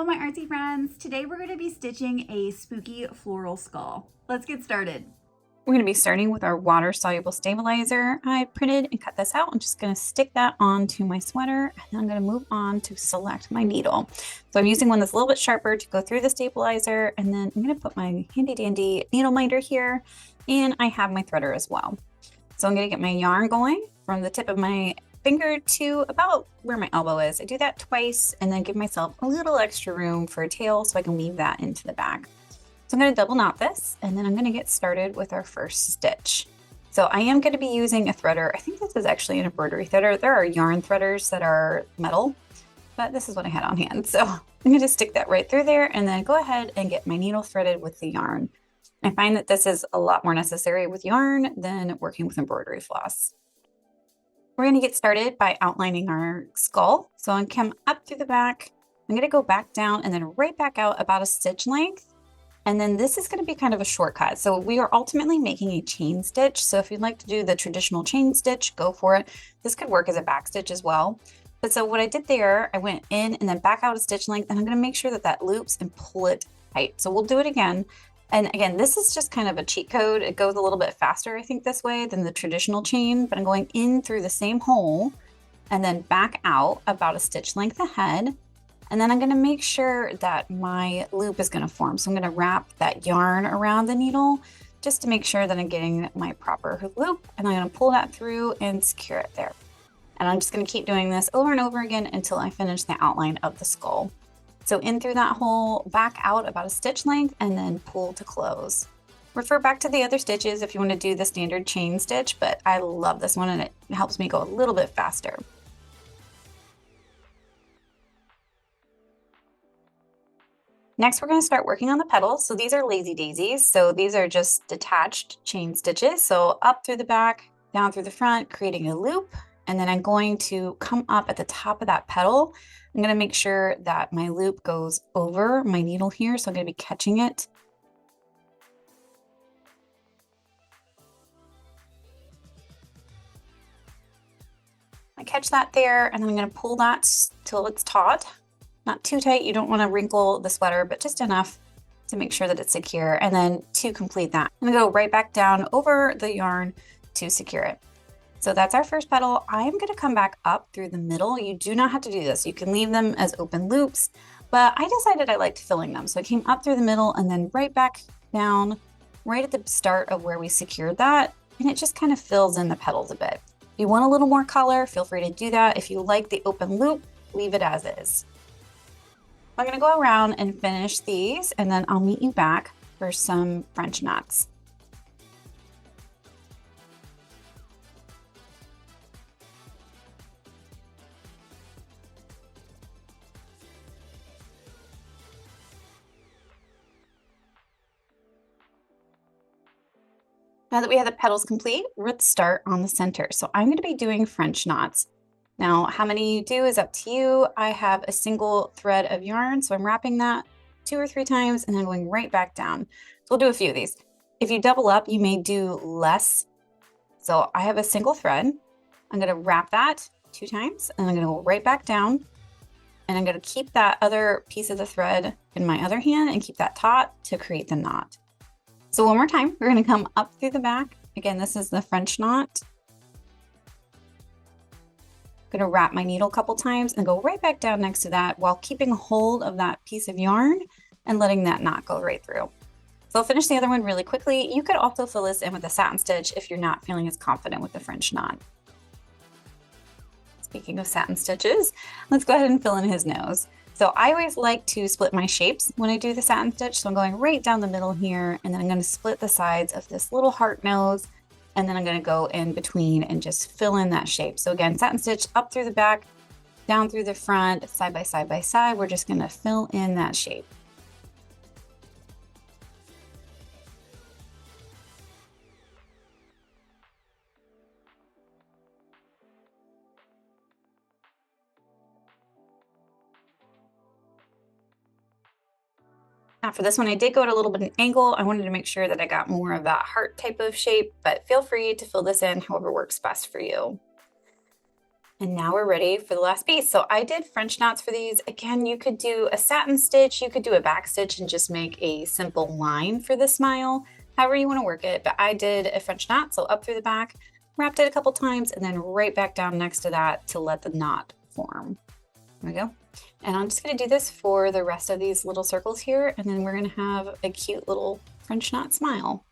Hello my artsy friends! Today we're going to be stitching a spooky floral skull. Let's get started. We're going to be starting with our water-soluble stabilizer. I printed and cut this out. I'm just going to stick that onto my sweater, and then I'm going to move on to select my needle. So I'm using one that's a little bit sharper to go through the stabilizer, and then I'm going to put my handy-dandy needle minder here, and I have my threader as well. So I'm going to get my yarn going from the tip of my finger to about where my elbow is. I do that twice and then give myself a little extra room for a tail so I can weave that into the back. So I'm going to double knot this, and then I'm going to get started with our first stitch. So I am going to be using a threader. I think this is actually an embroidery threader. There are yarn threaders that are metal, but this is what I had on hand. So I'm going to stick that right through there and then go ahead and get my needle threaded with the yarn. I find that this is a lot more necessary with yarn than working with embroidery floss. We're going to get started by outlining our skull. So I'm going to come up through the back. I'm going to go back down and then right back out about a stitch length. And then this is going to be kind of a shortcut. So we are ultimately making a chain stitch. So if you'd like to do the traditional chain stitch, go for it. This could work as a back stitch as well. But so what I did there, I went in and then back out a stitch length, and I'm going to make sure that that loops and pull it tight. So we'll do it again. And again, this is just kind of a cheat code. It goes a little bit faster, I think, this way than the traditional chain, but I'm going in through the same hole and then back out about a stitch length ahead. And then I'm going to make sure that my loop is going to form. So I'm going to wrap that yarn around the needle just to make sure that I'm getting my proper loop. And I'm going to pull that through and secure it there. And I'm just going to keep doing this over and over again until I finish the outline of the skull. So in through that hole, back out about a stitch length, and then pull to close. Refer back to the other stitches if you want to do the standard chain stitch, but I love this one and it helps me go a little bit faster. Next, we're going to start working on the petals. So these are lazy daisies. So these are just detached chain stitches. So up through the back, down through the front, creating a loop. And then I'm going to come up at the top of that petal. I'm going to make sure that my loop goes over my needle here. So I'm going to be catching it. I catch that there, and then I'm going to pull that till it's taut. Not too tight, you don't want to wrinkle the sweater, but just enough to make sure that it's secure. And then to complete that, I'm gonna go right back down over the yarn to secure it. So that's our first petal. I am gonna come back up through the middle. You do not have to do this. You can leave them as open loops, but I decided I liked filling them. So I came up through the middle and then right back down, right at the start of where we secured that. And it just kind of fills in the petals a bit. If you want a little more color, feel free to do that. If you like the open loop, leave it as is. I'm going to go around and finish these, and then I'll meet you back for some French knots. Now that we have the petals complete, let's start on the center. So I'm going to be doing French knots. Now, how many you do is up to you. I have a single thread of yarn, so I'm wrapping that 2 or 3 times and then going right back down. So we'll do a few of these. If you double up, you may do less. So I have a single thread. I'm going to wrap that 2 times and I'm going to go right back down. And I'm going to keep that other piece of the thread in my other hand and keep that taut to create the knot. So one more time, we're going to come up through the back. Again, this is the French knot. I'm going to wrap my needle a couple times and go right back down next to that while keeping hold of that piece of yarn and letting that knot go right through. So I'll finish the other one really quickly. You could also fill this in with a satin stitch if you're not feeling as confident with the French knot. Speaking of satin stitches, let's go ahead and fill in his nose. So I always like to split my shapes when I do the satin stitch. So I'm going right down the middle here, and then I'm going to split the sides of this little heart nose. And then I'm going to go in between and just fill in that shape. So again, satin stitch up through the back, down through the front, side by side by side. We're just going to fill in that shape. Now for this one, I did go at a little bit of an angle. I wanted to make sure that I got more of that heart type of shape, but feel free to fill this in however works best for you. And now we're ready for the last piece. So I did French knots for these. Again, you could do a satin stitch, you could do a back stitch and just make a simple line for the smile, however you want to work it. But I did a French knot, so up through the back, wrapped it a couple times, and then right back down next to that to let the knot form. There we go. And I'm just going to do this for the rest of these little circles here, and then we're going to have a cute little French knot smile.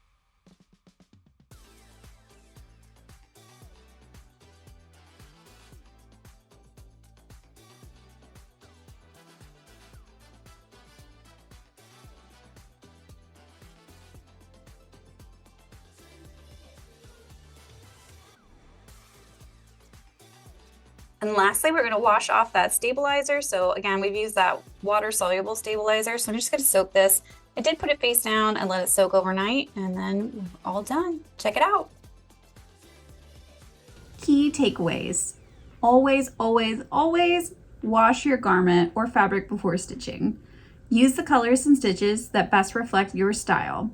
And lastly, we're going to wash off that stabilizer. So again, we've used that water-soluble stabilizer. So I'm just going to soak this. I did put it face down and let it soak overnight, and then we're all done. Check it out. Key takeaways. Always, always, always wash your garment or fabric before stitching. Use the colors and stitches that best reflect your style.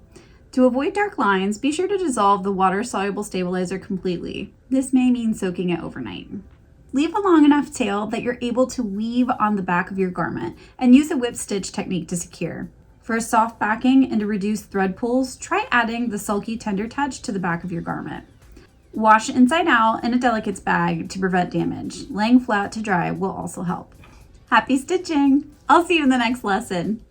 To avoid dark lines, be sure to dissolve the water-soluble stabilizer completely. This may mean soaking it overnight. Leave a long enough tail that you're able to weave on the back of your garment and use a whip stitch technique to secure. For a soft backing and to reduce thread pulls, try adding the sulky tender touch to the back of your garment. Wash inside out in a delicates bag to prevent damage. Laying flat to dry will also help. Happy stitching! I'll see you in the next lesson.